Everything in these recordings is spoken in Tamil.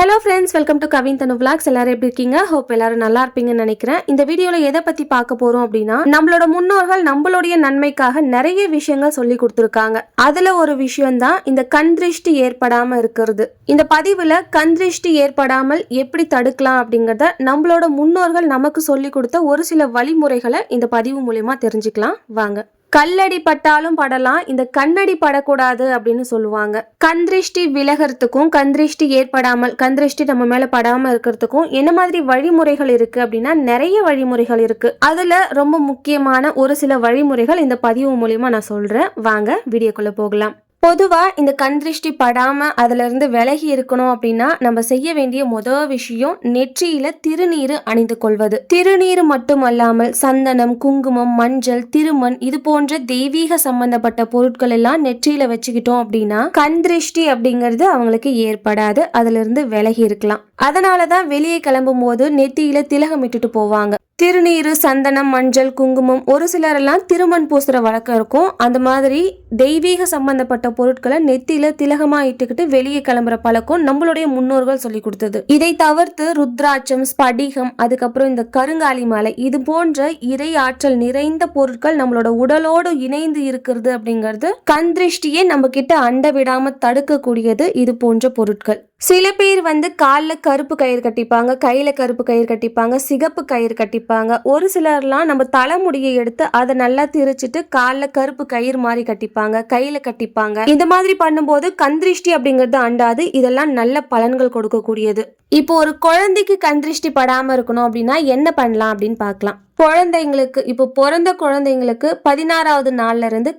Hello friends, welcome to Kavin Thanu vlogs. எல்லாரும் எப்படி இருக்கீங்க? ஹோப் எல்லாரும் நல்லா இருப்பீங்கன்னு நினைக்கிறேன். இந்த வீடியோவில் எதை பற்றி பார்க்க போகிறோம் அப்படின்னா, நம்மளோட முன்னோர்கள் நம்மளுடைய நன்மைக்காக நிறைய விஷயங்கள் சொல்லி கொடுத்துருக்காங்க. அதில் ஒரு விஷயம்தான் இந்த கண் திருஷ்டி ஏற்படாமல் இருக்கிறது. இந்த பதிவில் கண் திருஷ்டி ஏற்படாமல் எப்படி தடுக்கலாம் அப்படிங்கிறத நம்மளோட முன்னோர்கள் நமக்கு சொல்லி கொடுத்த ஒரு சில வழிமுறைகளை இந்த பதிவு மூலமா தெரிஞ்சுக்கலாம் வாங்க. கல்லடி பட்டாலும் படலாம், இந்த கண்ணடி படக்கூடாது அப்படின்னு சொல்லுவாங்க. கண் திருஷ்டி விலகிறதுக்கும் கண் திருஷ்டி ஏற்படாமல் கண் திருஷ்டி நம்ம மேல படாம இருக்கிறதுக்கும் என்ன மாதிரி வழிமுறைகள் இருக்கு அப்படின்னா நிறைய வழிமுறைகள் இருக்கு. அதுல ரொம்ப முக்கியமான ஒரு சில வழிமுறைகள் இந்த பதிவு மூலியமா நான் சொல்றேன். வாங்க வீடியோக்குள்ள போகலாம். பொதுவா இந்த கண் திருஷ்டி படாம அதுல இருந்து விலகி இருக்கணும் அப்படின்னா நம்ம செய்ய வேண்டிய முதல் விஷயம் நெற்றியில திருநீரு அணிந்து கொள்வது. திருநீர் மட்டுமல்லாமல் சந்தனம், குங்குமம், மஞ்சள், திருமண் இது போன்ற தெய்வீக சம்பந்தப்பட்ட பொருட்கள் எல்லாம் நெற்றியில வச்சுக்கிட்டோம் அப்படின்னா கண் திருஷ்டி அப்படிங்கிறது அவங்களுக்கு ஏற்படாது. அதுல இருந்து விலகி இருக்கலாம். அதனாலதான் வெளியே கிளம்பும் போது நெத்தியில திலகம் இட்டுட்டு போவாங்க. திருநீரு, சந்தனம், மஞ்சள், குங்குமம், ஒரு சிலரெல்லாம் திருமண் பூசுற வழக்கம் இருக்கும். அந்த மாதிரி தெய்வீக சம்பந்தப்பட்ட பொருட்களை நெத்தியில திலகமா இட்டுக்கிட்டு வெளியே கிளம்புற பழக்கம் நம்மளுடைய முன்னோர்கள் சொல்லி கொடுத்தது. இதை தவிர்த்து ருத்ராட்சம், ஸ்படிகம், அதுக்கப்புறம் இந்த கருங்காலி மாலை இது போன்ற இறை ஆற்றல் நிறைந்த பொருட்கள் நம்மளோட உடலோடு இணைந்து இருக்கிறது அப்படிங்கிறது கண் திருஷ்டியே நம்ம கிட்ட அண்ட விடாம தடுக்கக்கூடியது இது போன்ற பொருட்கள். சில பேர் காலில் கருப்பு கயிறு கட்டிப்பாங்க, கையில கருப்பு கயிறு கட்டிப்பாங்க, சிகப்பு கயிறு கட்டிப்பாங்க. ஒரு சிலர்லாம் நம்ம தலைமுடியை எடுத்து அதை நல்லா திரிச்சிட்டு காலில் கருப்பு கயிறு மாதிரி கட்டிப்பாங்க, கையில கட்டிப்பாங்க. இந்த மாதிரி பண்ணும்போது கண் திருஷ்டி அப்படிங்கிறது அண்டாது. இதெல்லாம் நல்ல பலன்கள் கொடுக்கக்கூடியது. இப்போ ஒரு குழந்தைக்கு கண் திருஷ்டி படாம இருக்கணும் அப்படின்னா என்ன பண்ணலாம் அப்படின்னு பார்க்கலாம். குழந்தைங்களுக்கு இப்போ பிறந்த குழந்தைங்களுக்கு 16வது நாள்ல இருந்து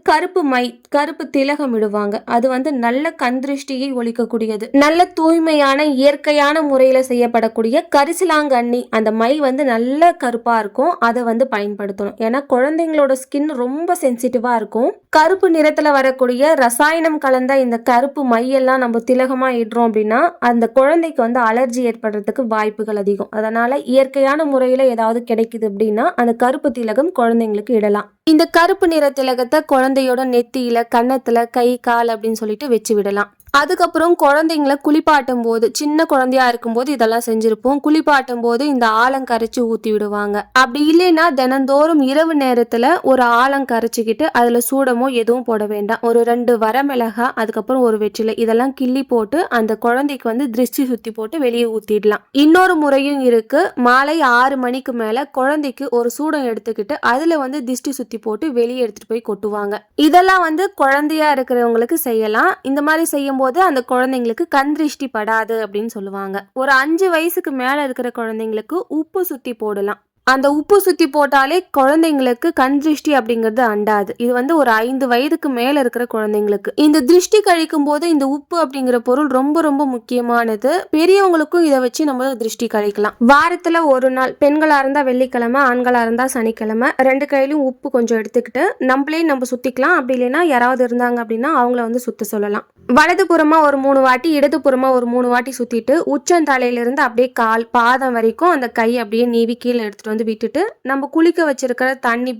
கருப்பு திலகம் இடுவாங்க. அது நல்ல கண் திருஷ்டியை ஒழிக்கக்கூடியது. நல்ல தூய்மையான இயற்கையான முறையில செய்யப்படக்கூடிய கரிசலாங்கண்ணி அந்த மை நல்ல கருப்பா இருக்கும். அதை பயன்படுத்தணும். ஏன்னா குழந்தைங்களோட ஸ்கின் ரொம்ப சென்சிட்டிவா இருக்கும். கருப்பு நிறத்துல வரக்கூடிய ரசாயனம் கலந்த இந்த கருப்பு மையெல்லாம் நம்ம திலகமா இடுறோம் அப்படின்னா அந்த குழந்தைக்கு அலர்ஜி ஏற்படுறதுக்கு வாய்ப்புகள் அதிகம். அதனால இயற்கையான முறையில ஏதாவது கிடைக்குது அப்படின்னா அந்த கருப்பு திலகம் குழந்தைங்களுக்கு இடலாம். இந்த கருப்பு நிற திலகத்தை குழந்தையோட நெத்தியில, கன்னத்துல, கை, கால் அப்படின்னு சொல்லிட்டு வச்சு விடலாம். அதுக்கப்புறம் குழந்தைங்களை குளிப்பாட்டும் போது, சின்ன குழந்தையா இருக்கும்போது இதெல்லாம் செஞ்சிருப்போம். குளிப்பாட்டும் போது இந்த ஆலம் கரைச்சி ஊத்தி விடுவாங்க. அப்படி இல்லைன்னா தினந்தோறும் இரவு நேரத்துல ஒரு ஆலம் கரைச்சிக்கிட்டு அதுல சூடமோ எதுவும் போட வேண்டாம். ஒரு 2 வரமிளகா, அதுக்கப்புறம் ஒரு வெற்றிலை இதெல்லாம் கிள்ளி போட்டு அந்த குழந்தைக்கு திருஷ்டி சுத்தி போட்டு வெளியே ஊத்திடலாம். இன்னொரு முறையும் இருக்கு. மாலை 6 மணிக்கு மேல குழந்தைக்கு ஒரு சூடம் எடுத்துக்கிட்டு அதுல திருஷ்டி சுத்தி போட்டு வெளியே எடுத்துட்டு போய் கொட்டுவாங்க. இதெல்லாம் குழந்தையா இருக்கிறவங்களுக்கு செய்யலாம். இந்த மாதிரி செய்யும் போது அந்த குழந்தைங்களுக்கு கண் திருஷ்டி படாது அப்படின்னு சொல்லுவாங்க. ஒரு 5 வயசுக்கு மேல இருக்கிற குழந்தைங்களுக்கு உப்பு சுத்தி போடலாம். அந்த உப்பு சுத்தி போட்டாலே குழந்தைங்களுக்கு கண் திருஷ்டி அப்படிங்கிறது அண்டாது. இது ஒரு 5 வயதுக்கு மேல இருக்கிற குழந்தைங்களுக்கு. இந்த திருஷ்டி கழிக்கும் போது இந்த உப்பு அப்படிங்கிற பொருள் ரொம்ப ரொம்ப முக்கியமானது. பெரியவங்களுக்கும் இதை வச்சு நம்ம திருஷ்டி கழிக்கலாம். வாரத்துல ஒரு நாள், பெண்களா இருந்தா வெள்ளிக்கிழமை, ஆண்களா இருந்தா சனிக்கிழமை, 2 கையிலும் உப்பு கொஞ்சம் எடுத்துக்கிட்டு நம்ம சுத்திக்கலாம். அப்படி இல்லைன்னா யாராவது இருந்தாங்க அப்படின்னா அவங்கள சுத்த சொல்லலாம். வலது புறமா ஒரு 3 வாட்டி, இடது புறமா ஒரு 3 வாட்டி சுத்திட்டு உச்சந்தலையிலிருந்து அப்படியே கால் பாதம் வரைக்கும் அந்த கை அப்படியே நீவி கீழே எடுத்துட்டு விட்டுட்டு நம்ம குளிக்க வச்சிருக்கிற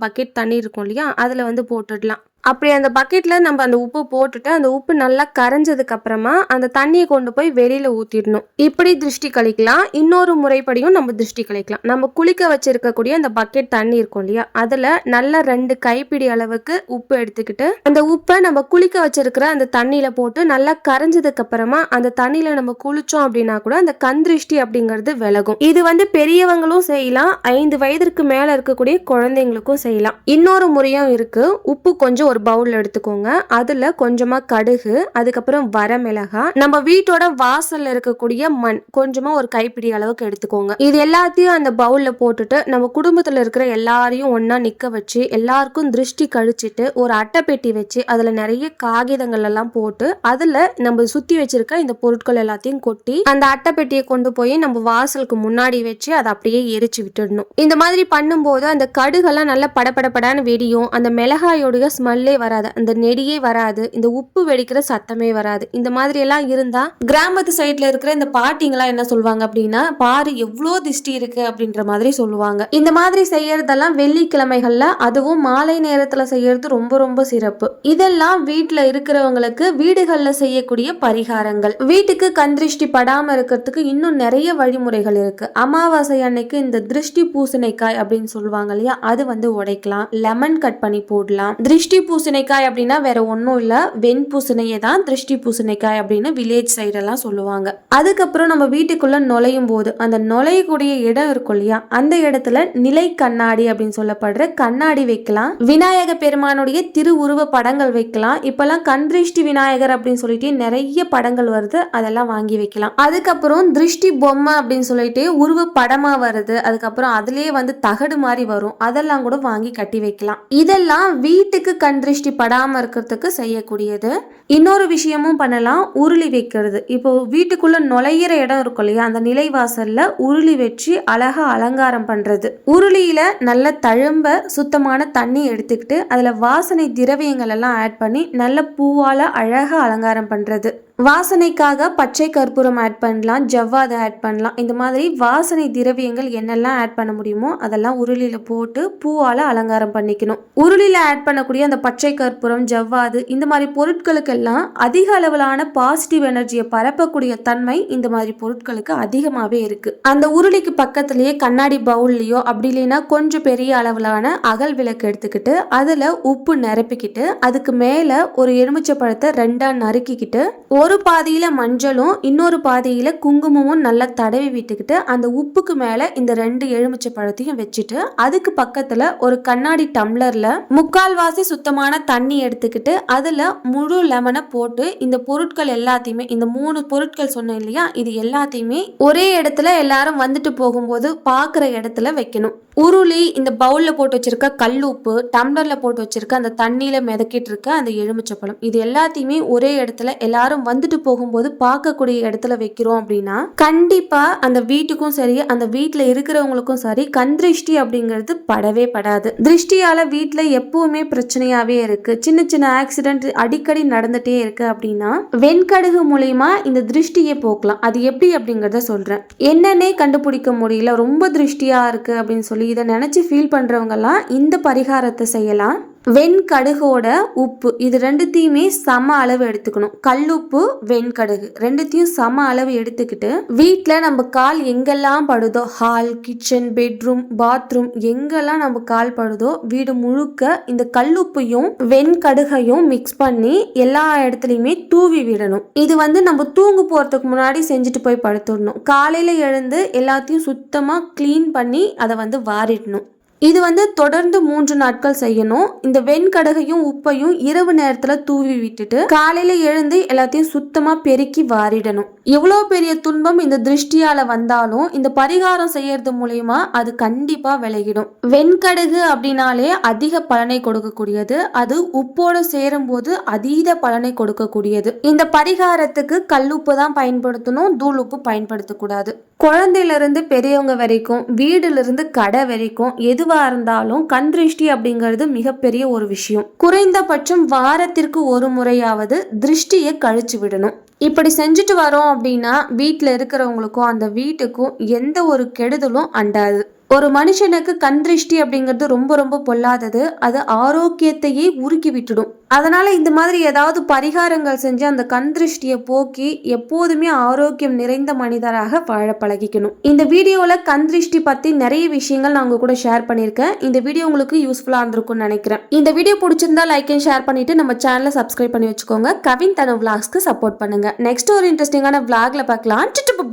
பக்கெட் தண்ணி இருக்கும் இல்லையா, அதுல போட்டுடலாம். அப்படி அந்த பக்கெட்ல நம்ம அந்த உப்பு போட்டுட்டு அந்த உப்பு நல்லா கரைஞ்சதுக்கு அப்புறமா அந்த தண்ணியை கொண்டு போய் வெளியில ஊத்திடணும். இப்படி திருஷ்டி கழிக்கலாம். இன்னொரு முறைப்படியும் நம்ம திருஷ்டி கழிக்கலாம். நம்ம குளிக்க வச்சிருக்கக்கூடிய அந்த பக்கெட் தண்ணி இருக்கும் இல்லையா, அதுல நல்லா 2 கைப்பிடி அளவுக்கு உப்பு எடுத்துக்கிட்டு அந்த உப்பை நம்ம குளிக்க வச்சிருக்கிற அந்த தண்ணியில போட்டு நல்லா கரைஞ்சதுக்கு அப்புறமா அந்த தண்ணியில நம்ம குளிச்சோம் அப்படின்னா கூட அந்த கண் திருஷ்டி அப்படிங்கிறது விலகும். இது பெரியவங்களும் செய்யலாம், 5 வயதிற்கு மேல இருக்கக்கூடிய குழந்தைங்களுக்கும் செய்யலாம். இன்னொரு முறையும் இருக்கு. உப்பு கொஞ்சம் ஒரு பவுல் எடுத்துக்கோங்க. அதுல கொஞ்சமா கடுகு, அதுக்கப்புறம் வரமிளகா, நம்ம வீட்டோட வாசல்ல இருக்கக்கூடிய மண் கொஞ்சமா ஒரு கைப்பிடி அளவுக்கு எடுத்துக்கோங்க. இது எல்லாத்தையும் அந்த பவுல்ல போட்டுட்டு நம்ம குடும்பத்துல இருக்கிற எல்லாரையும் ஒன்னா நிக்க வச்சு எல்லாருக்கும் திருஷ்டி கழிச்சிட்டு ஒரு அட்டை பெட்டி வச்சு அதுல நிறைய காகிதங்கள் எல்லாம் போட்டு அதுல நம்ம சுத்தி வச்சிருக்க இந்த பொருட்கள் எல்லாத்தையும் கொட்டி அந்த அட்டை பெட்டியை கொண்டு போய் நம்ம வாசலுக்கு முன்னாடி வச்சு அதை அப்படியே எரிச்சு விட்டுடணும். இந்த மாதிரி பண்ணும்போது அந்த கடுகெல்லாம் நல்லா படபடப்படான்னு வெடியும். அந்த மிளகாயோடைய ஸ்மெல் ஸ்மெல்லே வராது, அந்த நெடியே வராது, இந்த உப்பு வெடிக்கிற சத்தமே வராது. இந்த மாதிரி எல்லாம் இருந்தா கிராமத்து சைட்ல இருக்கிற இந்த பாட்டிங்கெல்லாம் என்ன சொல்லுவாங்க அப்படின்னா, பாரு எவ்வளோ திஷ்டி இருக்கு அப்படின்ற மாதிரி சொல்லுவாங்க. இந்த மாதிரி செய்யறதெல்லாம் வெள்ளிக்கிழமைகள்ல, அதுவும் மாலை நேரத்துல செய்யறது ரொம்ப ரொம்ப சிறப்பு. இதெல்லாம் வீட்டுல இருக்கிறவங்களுக்கு வீடுகள்ல செய்யக்கூடிய பரிகாரங்கள். வீட்டுக்கு கண் திருஷ்டி படாம இருக்கிறதுக்கு இன்னும் நிறைய வழிமுறைகள் இருக்கு. அமாவாசை அன்னைக்கு இந்த திருஷ்டி பூசணிக்காய் அப்படின்னு சொல்லுவாங்க இல்லையா, அது வந்து உடைக்கலாம், லெமன் கட் பண்ணி போடலாம். திருஷ்டி பூசணிக்காய் அப்படின்னா வேற ஒன்றும் இல்ல, வெண் பூசணியை தான் திருஷ்டி பூசணிக்காய் அப்படின்னு வில்லேஜ் சைடெல்லாம் சொல்லுவாங்க. அதுக்கப்புறம் நம்ம வீட்டுக்குள்ள நுழையும் போது அந்த நுழையக்கூடிய இடம் இருக்கும் இல்லையா, அந்த இடத்துல நிலை கண்ணாடி அப்படின்னு சொல்லப்படுற கண்ணாடி வைக்கலாம். விநாயக பெருமானுடைய திருவுருவ படங்கள் வைக்கலாம். இப்பெல்லாம் கண் திருஷ்டி விநாயகர் அப்படின்னு சொல்லிட்டு நிறைய படங்கள் வருது, அதெல்லாம் வாங்கி வைக்கலாம். அதுக்கப்புறம் திருஷ்டி பொம்மை அப்படின்னு சொல்லிட்டு உருவ படமா வருது, அதுக்கப்புறம் அதுலயே வந்து தகடு மாதிரி வரும், அதெல்லாம் கூட வாங்கி கட்டி வைக்கலாம். இதெல்லாம் வீட்டுக்கு கண் திருஷ்டி படாம இருக்கிறதுக்கு செய்யக்கூடியது. இன்னொரு விஷயமும் பண்ணலாம், உருளி வைக்கிறது. இப்போ வீட்டுக்குள்ள நுழையிற இடம் இருக்கும் இல்லையா, அந்த நிலைவாசல்ல உருளி வச்சு அழகா அலங்காரம் பண்றது. உருளியில நல்ல தழும்ப சுத்தமான தண்ணி எடுத்துக்கிட்டு அதுல வாசனை திரவியங்கள் எல்லாம் ஆட் பண்ணி நல்ல பூவால அழகா அலங்காரம் பண்றது. வாசனைக்காக பச்சை கற்பூரம் ஆட் பண்ணலாம், ஜவ்வாது ஆட் பண்ணலாம். இந்த மாதிரி வாசனை திரவியங்கள் என்னெல்லாம் ஆட் பண்ண முடியுமோ அதெல்லாம் உருளியில போட்டு பூவால அலங்காரம் பண்ணிக்கணும். உருளியில ஆட் பண்ணக்கூடிய அந்த பச்சை கற்பூரம், ஜவ்வாது இந்த மாதிரி பொருட்களுக்கெல்லாம் அதிக அளவிலான பாசிட்டிவ் எனர்ஜியை பரப்பக்கூடிய தன்மை இந்த மாதிரி பொருட்களுக்கு அதிகமாகவே இருக்கு. அந்த உருளிக்கு பக்கத்திலேயே கண்ணாடி பவுல்லையோ அப்படி இல்லைன்னா கொஞ்சம் பெரிய அளவிலான அகல் விளக்கு எடுத்துக்கிட்டு அதுல உப்பு நிரப்பிக்கிட்டு அதுக்கு மேல ஒரு எலுமிச்சை பழத்தை ரெண்டா நறுக்கிக்கிட்டு ஒரு பாதியில மஞ்சளும் இன்னொரு பாதியில குங்குமமும் நல்லா தடவி விட்டுக்கிட்டு அந்த உப்புக்கு மேல இந்த 2 எலுமிச்சை பழத்தையும் வச்சுட்டு அதுக்கு பக்கத்துல ஒரு கண்ணாடி டம்ளர்ல 3/4 சுத்தமான தண்ணி எடுத்துக்கிட்டு அதுல முழு லெமனை போட்டு இந்த பொருட்கள் எல்லாத்தையுமே, இந்த 3 பொருட்கள் சொன்னேன் இல்லையா, இது எல்லாத்தையுமே ஒரே இடத்துல எல்லாரும் வந்துட்டு போகும்போது பாக்குற இடத்துல வைக்கணும். உருளி, இந்த பவுல்ல போட்டு வச்சிருக்க கல்லுப்பு, டம்ளர்ல போட்டு வச்சிருக்க அந்த தண்ணியில மிதக்கிட்டு இருக்க அந்த எலுமிச்சப்பழம், இது எல்லாத்தையுமே ஒரே இடத்துல எல்லாரும் வந்துட்டு போகும்போது பார்க்கக்கூடிய இடத்துல வைக்கிறோம் அப்படின்னா கண்டிப்பா அந்த வீட்டுக்கும் சரி அந்த வீட்டுல இருக்கிறவங்களுக்கும் சரி கண் திருஷ்டி அப்படிங்கிறது படவே படாது. திருஷ்டியால வீட்டுல எப்பவுமே பிரச்சனையாவே இருக்கு, சின்ன சின்ன ஆக்சிடென்ட் அடிக்கடி நடந்துட்டே இருக்கு அப்படின்னா வெண்கடுகு மூலியமா இந்த திருஷ்டியை போக்கலாம். அது எப்படி அப்படிங்கறத சொல்றேன். என்னன்னே கண்டுபிடிக்க முடியல, ரொம்ப திருஷ்டியா இருக்கு அப்படின்னு சொல்லி இதை நினைச்சு ஃபீல் பண்றவங்க எல்லாம் இந்த பரிகாரத்தை செய்யலாம். வெண்கடுகோட உப்பு இது ரெண்டுத்தையுமே சம அளவு எடுத்துக்கணும். கல்லுப்பு, வெண்கடுகு ரெண்டுத்தையும் சம அளவு எடுத்துக்கிட்டு வீட்டில் நம்ம கால் எங்கெல்லாம் படுதோ, ஹால், கிச்சன், பெட்ரூம், பாத்ரூம் எங்கெல்லாம் நம்ம கால் படுதோ வீடு முழுக்க இந்த கல்லுப்பையும் வெண்கடுகையும் மிக்ஸ் பண்ணி எல்லா இடத்துலையுமே தூவி விடணும். இது வந்து நம்ம தூங்கு போறதுக்கு முன்னாடி செஞ்சுட்டு போய் படுத்துடணும். காலையில எழுந்து எல்லாத்தையும் சுத்தமா கிளீன் பண்ணி அதை வந்து வாரிடணும். இது வந்து தொடர்ந்து 3 நாட்கள் செய்யணும். இந்த வெண்கடுகையும் உப்பையும் இரவு நேரத்துல தூவி விட்டுட்டு காலையில எழுந்து எல்லாத்தையும் சுத்தமா பெருக்கி வாரிடணும். எவ்வளோ பெரிய துன்பம் இந்த திருஷ்டியால வந்தாலும் இந்த பரிகாரம் செய்யறது மூலியமா அது கண்டிப்பா விலகிடும். வெண்கடுகு அப்படின்னாலே அதிக பலனை கொடுக்கக்கூடியது, அது உப்போட சேரும் போது அதீத பலனை கொடுக்கக்கூடியது. இந்த பரிகாரத்துக்கு கல்லுப்பு தான் பயன்படுத்தணும், தூள் உப்பு பயன்படுத்தக்கூடாது. குழந்தையில இருந்து பெரியவங்க வரைக்கும், வீடுல இருந்து கடை வரைக்கும் எதுவா இருந்தாலும் கண் திருஷ்டி அப்படிங்கிறது மிகப்பெரிய ஒரு விஷயம். குறைந்தபட்சம் வாரத்திற்கு ஒரு முறையாவது திருஷ்டியை கழிச்சு விடணும். இப்படி செஞ்சுட்டு வரோம் அப்படின்னா வீட்டில் இருக்கிறவங்களுக்கும் அந்த வீட்டுக்கும் எந்த ஒரு கெடுதலும் அண்டாது. ஒரு மனுஷனுக்கு கண் திருஷ்டி அப்படிங்கிறது ரொம்ப ரொம்ப பொல்லாதது, அது ஆரோக்கியத்தையே உருக்கி விட்டுடும். அதனால இந்த மாதிரி ஏதாவது பரிகாரங்கள் செஞ்சு அந்த கண் திருஷ்டியை போக்கி எப்போதுமே ஆரோக்கியம் நிறைந்த மனிதராக வாழ பழகிக்கணும். இந்த வீடியோல கண் திருஷ்டி பத்தி நிறைய விஷயங்கள் நான் உங்க கூட ஷேர் பண்ணியிருக்கேன். இந்த வீடியோ உங்களுக்கு யூஸ்ஃபுல்லா இருந்திருக்கும்னு நினைக்கிறேன். இந்த வீடியோ பிடிச்சிருந்தா லைக் அண்ட் ஷேர் பண்ணிட்டு நம்ம சேனலை சப்ஸ்கிரைப் பண்ணி வச்சுக்கோங்க. கவின் தனு விளாக்ஸ்க்கு சப்போர்ட் பண்ணுங்க. நெக்ஸ்ட் ஒரு இன்ட்ரெஸ்டிங்கான விளாக்ல பார்க்கலாம்.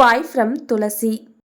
Bye from Thulasi.